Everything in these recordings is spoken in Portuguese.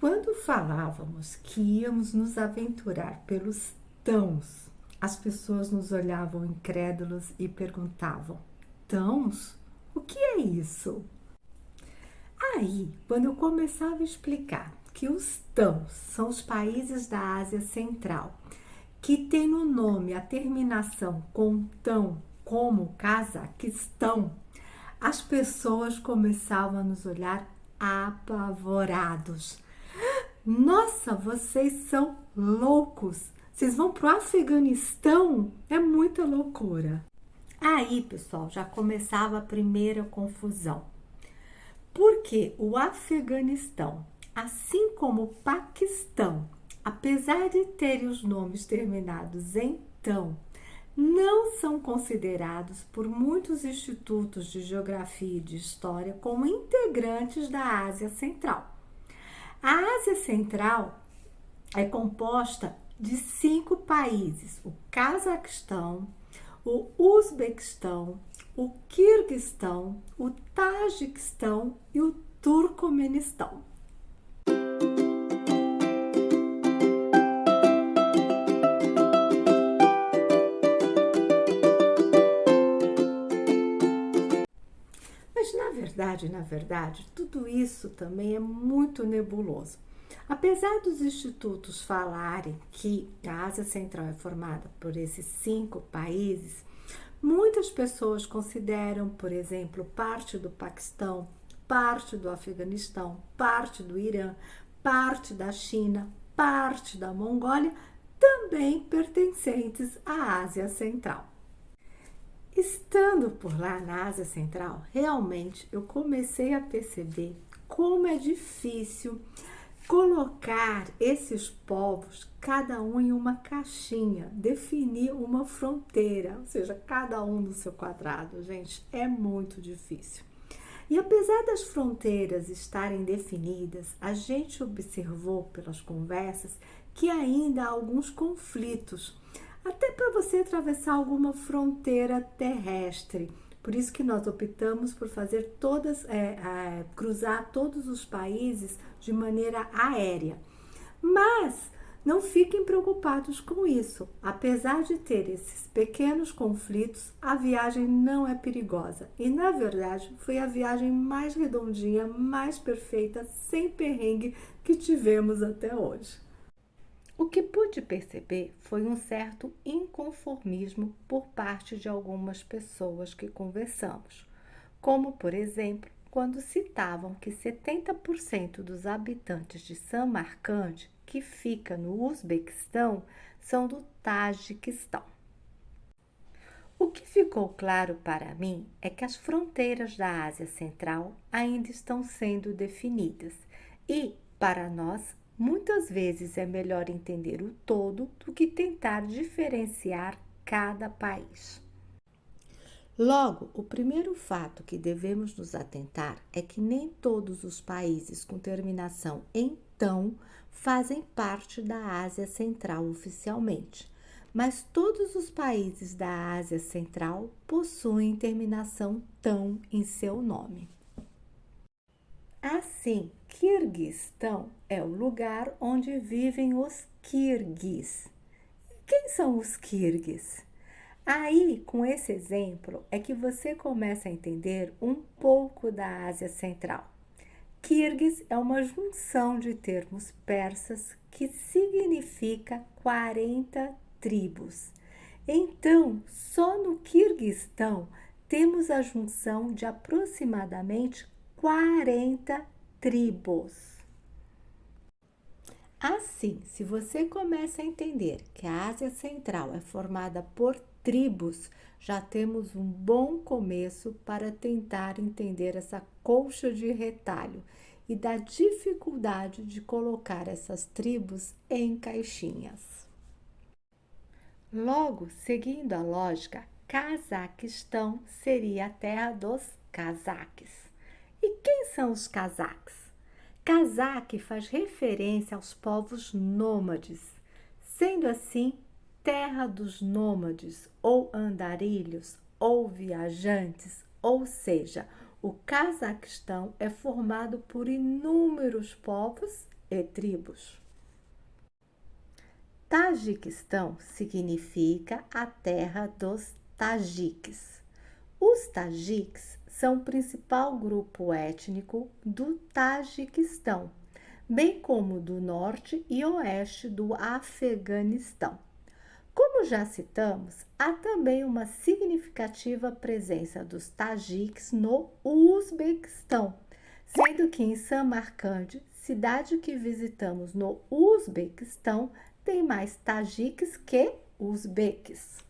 Quando falávamos que íamos nos aventurar pelos tãos, as pessoas nos olhavam incrédulos e perguntavam: Tãos? O que é isso? Aí, quando eu começava a explicar que os tãos são os países da Ásia Central, que tem no nome a terminação com tão, como Cazaquistão, as pessoas começavam a nos olhar apavorados. Nossa, vocês são loucos! Vocês vão para o Afeganistão? É muita loucura. Aí, pessoal, já começava a primeira confusão. Porque o Afeganistão, assim como o Paquistão, apesar de terem os nomes terminados em tão, não são considerados por muitos institutos de geografia e de história como integrantes da Ásia Central. A Ásia Central é composta de 5 países: o Cazaquistão, o Uzbequistão, o Quirguistão, o Tajiquistão e o Turcomenistão. Mas na verdade, tudo isso também é muito nebuloso. Apesar dos institutos falarem que a Ásia Central é formada por esses 5 países, muitas pessoas consideram, por exemplo, parte do Paquistão, parte do Afeganistão, parte do Irã, parte da China, parte da Mongólia, também pertencentes à Ásia Central. Estando por lá na Ásia Central, realmente eu comecei a perceber como é difícil colocar esses povos, cada um em uma caixinha, definir uma fronteira, ou seja, cada um no seu quadrado, gente, é muito difícil. E apesar das fronteiras estarem definidas, a gente observou pelas conversas que ainda há alguns conflitos, até para você atravessar alguma fronteira terrestre. Por isso que nós optamos por fazer cruzar todos os países de maneira aérea. Mas não fiquem preocupados com isso. Apesar de ter esses pequenos conflitos, a viagem não é perigosa. E, na verdade, foi a viagem mais redondinha, mais perfeita, sem perrengue que tivemos até hoje. O que pude perceber foi um certo inconformismo por parte de algumas pessoas que conversamos, como, por exemplo, quando citavam que 70% dos habitantes de Samarcand, que fica no Uzbequistão, são do Tajiquistão. O que ficou claro para mim é que as fronteiras da Ásia Central ainda estão sendo definidas e, para nós, muitas vezes é melhor entender o todo do que tentar diferenciar cada país. Logo, o primeiro fato que devemos nos atentar é que nem todos os países com terminação em tão fazem parte da Ásia Central oficialmente, mas todos os países da Ásia Central possuem terminação tão em seu nome. Assim, Quirguistão é o lugar onde vivem os kirguis. Quem são os kirguis? Aí, com esse exemplo, é que você começa a entender um pouco da Ásia Central. Kirguis é uma junção de termos persas que significa 40 tribos. Então, só no Quirguistão temos a junção de aproximadamente 40 tribos. Assim, se você começa a entender que a Ásia Central é formada por tribos, já temos um bom começo para tentar entender essa colcha de retalho e da dificuldade de colocar essas tribos em caixinhas. Logo, seguindo a lógica, Cazaquistão seria a terra dos cazaques. E quem são os cazaques? Cazaque faz referência aos povos nômades. Sendo assim, terra dos nômades ou andarilhos ou viajantes, ou seja, o Cazaquistão é formado por inúmeros povos e tribos. Tajiquistão significa a terra dos tajiques. Os tajiques são o principal grupo étnico do Tajiquistão, bem como do norte e oeste do Afeganistão. Como já citamos, há também uma significativa presença dos tajiques no Uzbequistão, sendo que em Samarcande, cidade que visitamos no Uzbequistão, tem mais tajiques que uzbeques.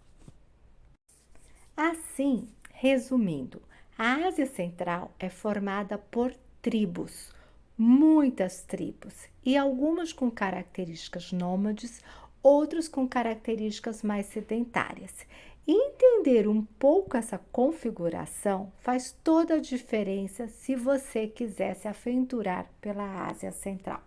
Assim, resumindo, a Ásia Central é formada por tribos, muitas tribos, e algumas com características nômades, outras com características mais sedentárias. Entender um pouco essa configuração faz toda a diferença se você quiser se aventurar pela Ásia Central.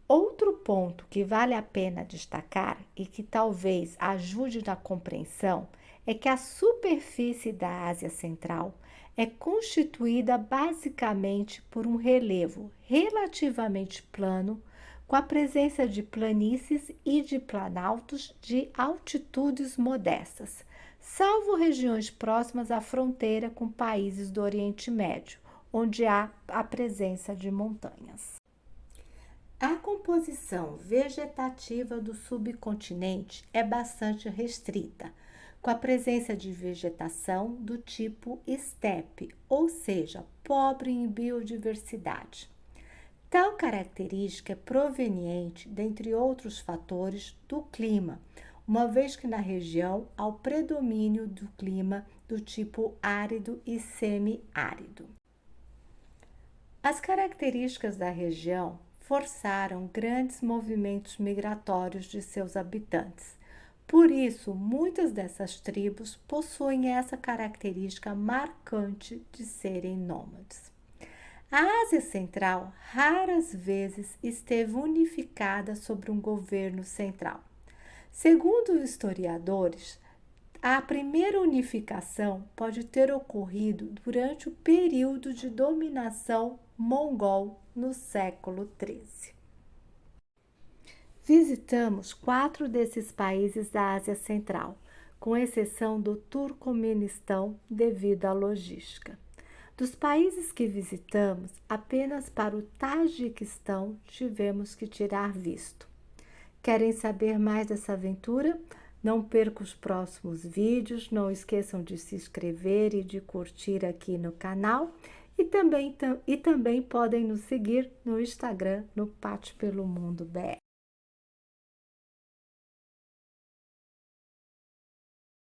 Outro ponto que vale a pena destacar e que talvez ajude na compreensão é que a superfície da Ásia Central é constituída basicamente por um relevo relativamente plano, com a presença de planícies e de planaltos de altitudes modestas, salvo regiões próximas à fronteira com países do Oriente Médio, onde há a presença de montanhas. A composição vegetativa do subcontinente é bastante restrita, com a presença de vegetação do tipo estepe, ou seja, pobre em biodiversidade. Tal característica é proveniente, dentre outros fatores, do clima, uma vez que na região há o predomínio do clima do tipo árido e semiárido. As características da região forçaram grandes movimentos migratórios de seus habitantes. Por isso, muitas dessas tribos possuem essa característica marcante de serem nômades. A Ásia Central raras vezes esteve unificada sobre um governo central. Segundo os historiadores, a primeira unificação pode ter ocorrido durante o período de dominação mongol no século XIII. Visitamos 4 desses países da Ásia Central, com exceção do Turcomenistão devido à logística. Dos países que visitamos, apenas para o Tajiquistão tivemos que tirar visto. Querem saber mais dessa aventura? Não percam os próximos vídeos, não esqueçam de se inscrever e de curtir aqui no canal e também podem nos seguir no Instagram, no Pate pelo Mundo BR.